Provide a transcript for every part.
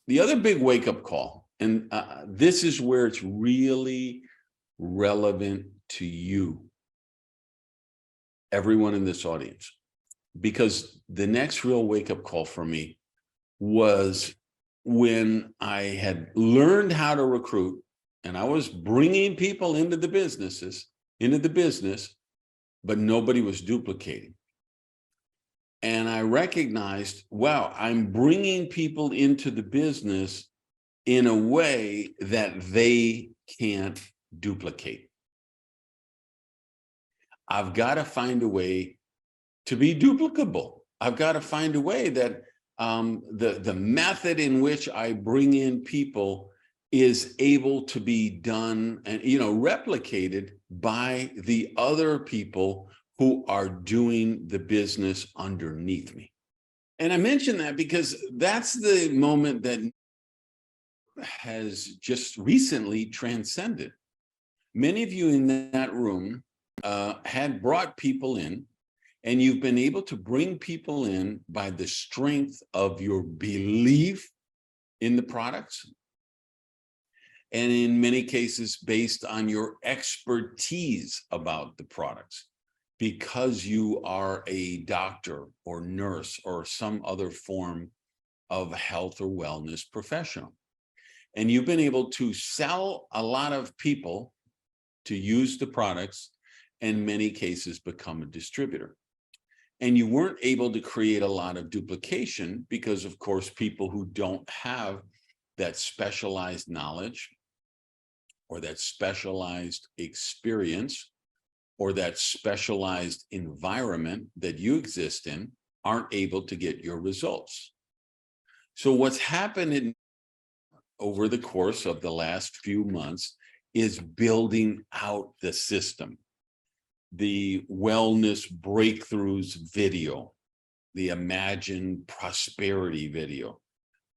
The other big wake-up call, and this is where it's really relevant to you, everyone in this audience, because the next real wake-up call for me was when I had learned how to recruit, and I was bringing people into the business, but nobody was duplicating. And I recognized, wow, I'm bringing people into the business in a way that they can't duplicate. I've got to find a way to be duplicable. I've got to find a way that the method in which I bring in people is able to be done and replicated by the other people who are doing the business underneath me. And I mention that because that's the moment that has just recently transcended. Many of you in that room had brought people in, and you've been able to bring people in by the strength of your belief in the products, and in many cases based on your expertise about the products, because you are a doctor or nurse or some other form of health or wellness professional. And you've been able to sell a lot of people to use the products, in many cases become a distributor. And you weren't able to create a lot of duplication because, of course, people who don't have that specialized knowledge or that specialized experience or that specialized environment that you exist in aren't able to get your results. So what's happened over the course of the last few months is building out the system. The wellness breakthroughs video, the Imagine Prosperity video,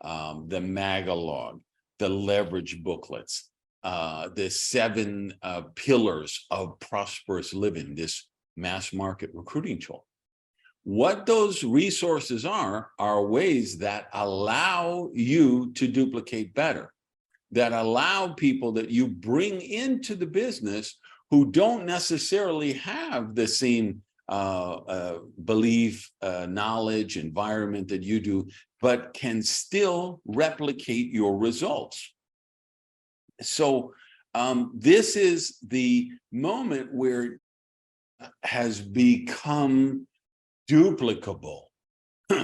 the Magalog, the leverage booklets, the 7 pillars of prosperous living, this mass market recruiting tool. What those resources are ways that allow you to duplicate better, that allow people that you bring into the business who don't necessarily have the same belief, knowledge, environment that you do, but can still replicate your results. So this is the moment where it has become duplicable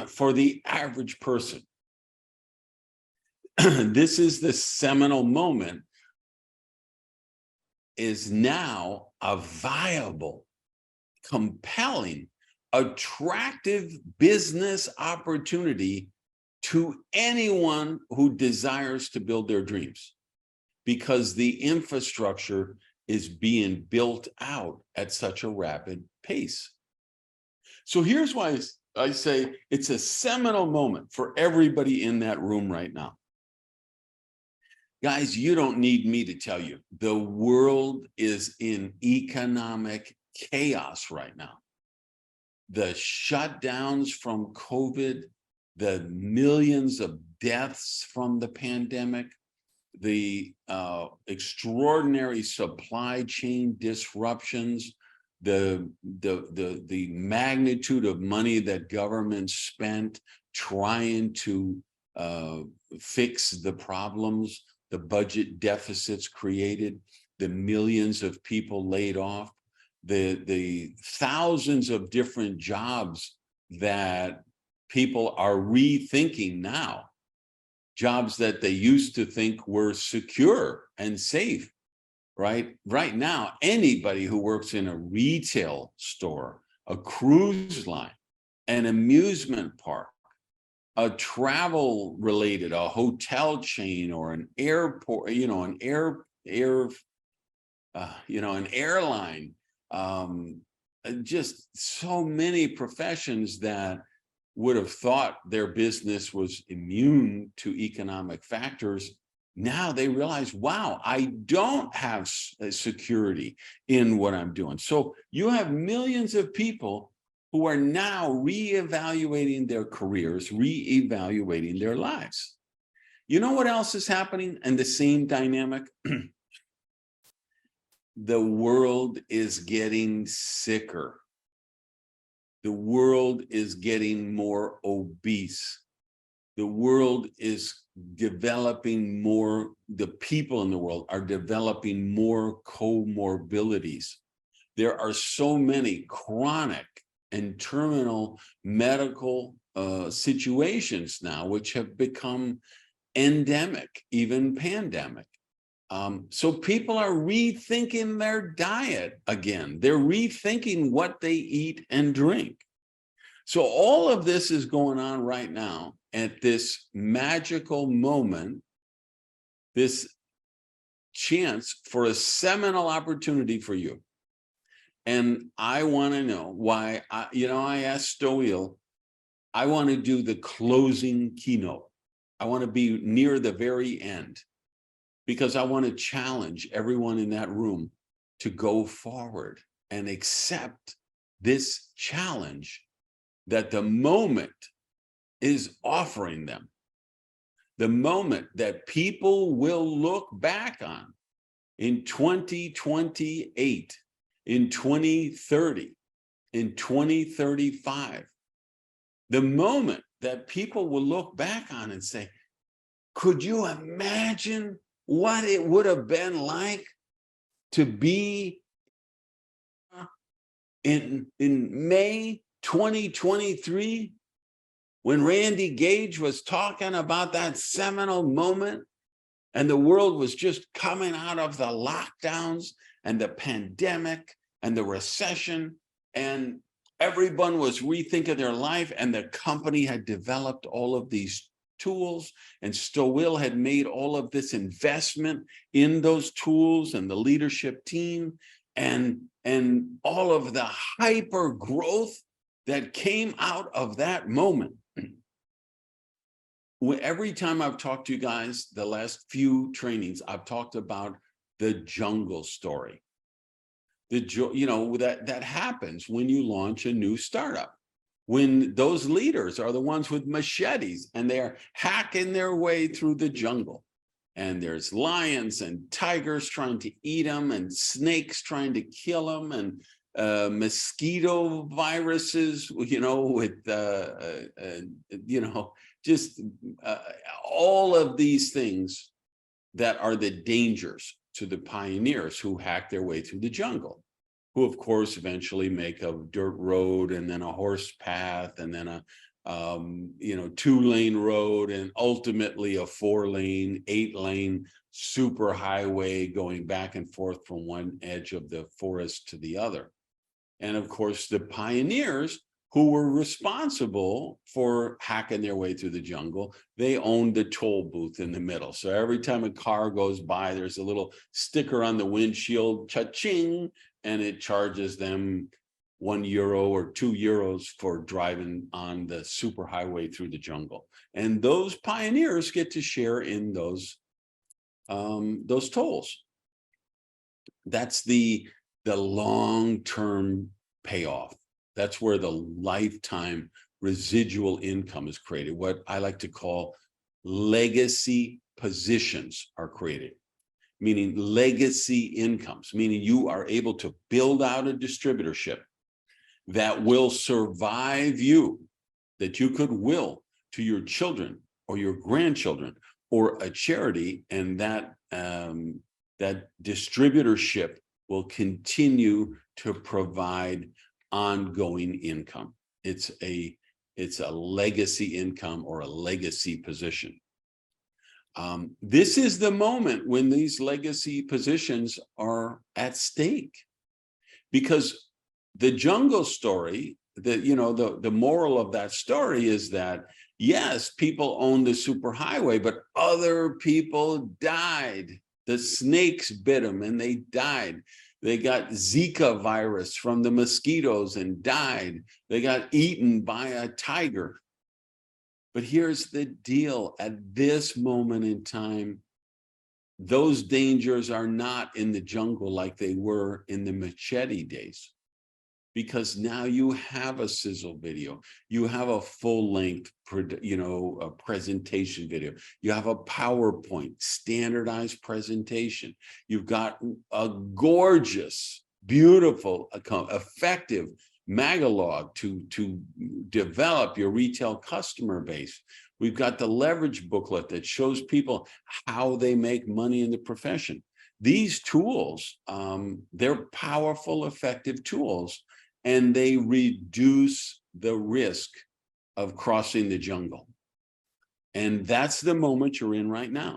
for the average person. This is the seminal moment, is now a viable, compelling, attractive business opportunity to anyone who desires to build their dreams, because the infrastructure is being built out at such a rapid pace. So here's why I say it's a seminal moment for everybody in that room right now. Guys, you don't need me to tell you, the world is in economic chaos right now. The shutdowns from COVID, the millions of deaths from the pandemic, the extraordinary supply chain disruptions, the magnitude of money that governments spent trying to fix the problems, the budget deficits created, the millions of people laid off, the thousands of different jobs that people are rethinking now, jobs that they used to think were secure and safe, right? Right now, anybody who works in a retail store, a cruise line, an amusement park, a travel related, a hotel chain, or an airport, an airline, just so many professions that would have thought their business was immune to economic factors. Now they realize, wow, I don't have security in what I'm doing. So you have millions of people who are now reevaluating their careers, reevaluating their lives. You know what else is happening in the same dynamic? The world is getting sicker. The world is getting more obese. The world is developing more, the people in the world are developing more comorbidities. There are so many chronic and terminal medical situations now, which have become endemic, even pandemic. So people are rethinking their diet again. They're rethinking what they eat and drink. So all of this is going on right now at this magical moment, this chance for a seminal opportunity for you. And I want to know why, I asked Stoil, I want to do the closing keynote. I want to be near the very end because I want to challenge everyone in that room to go forward and accept this challenge that the moment is offering them. The moment that people will look back on in 2028, in 2030, in 2035. The moment that people will look back on and say, could you imagine what it would have been like to be in May 2023 when Randy Gage was talking about that seminal moment and the world was just coming out of the lockdowns and the pandemic and the recession, and everyone was rethinking their life, and the company had developed all of these tools, and Stoil had made all of this investment in those tools and the leadership team, and all of the hyper growth that came out of that moment. Every time I've talked to you guys, the last few trainings, I've talked about the jungle story. That happens when you launch a new startup, when those leaders are the ones with machetes and they're hacking their way through the jungle. And there's lions and tigers trying to eat them, and snakes trying to kill them, and mosquito viruses, just all of these things that are the dangers to the pioneers who hack their way through the jungle, who of course eventually make a dirt road and then a horse path and then a 2-lane road and ultimately a 4-lane, 8-lane super highway going back and forth from one edge of the forest to the other. And of course, the pioneers who were responsible for hacking their way through the jungle, they owned the toll booth in the middle. So every time a car goes by, there's a little sticker on the windshield, cha-ching, and it charges them €1 or €2 for driving on the superhighway through the jungle. And those pioneers get to share in those tolls. That's the long-term payoff. That's where the lifetime residual income is created. What I like to call legacy positions are created, meaning legacy incomes, meaning you are able to build out a distributorship that will survive you, that you could will to your children or your grandchildren or a charity, and that distributorship will continue to provide ongoing income. It's a legacy income or a legacy position. This is the moment when these legacy positions are at stake, because the jungle story, the moral of that story is that yes, people own the superhighway, but other people died. The snakes bit them and they died. They got Zika virus from the mosquitoes and died. They got eaten by a tiger. But here's the deal. At this moment in time, those dangers are not in the jungle like they were in the machete days. because now you have a sizzle video, you have a full-length, a presentation video, you have a PowerPoint standardized presentation, you've got a gorgeous, beautiful, effective magalog to develop your retail customer base. We've got the leverage booklet that shows people how they make money in the profession. These tools, they're powerful, effective tools, and they reduce the risk of crossing the jungle. And that's the moment you're in right now.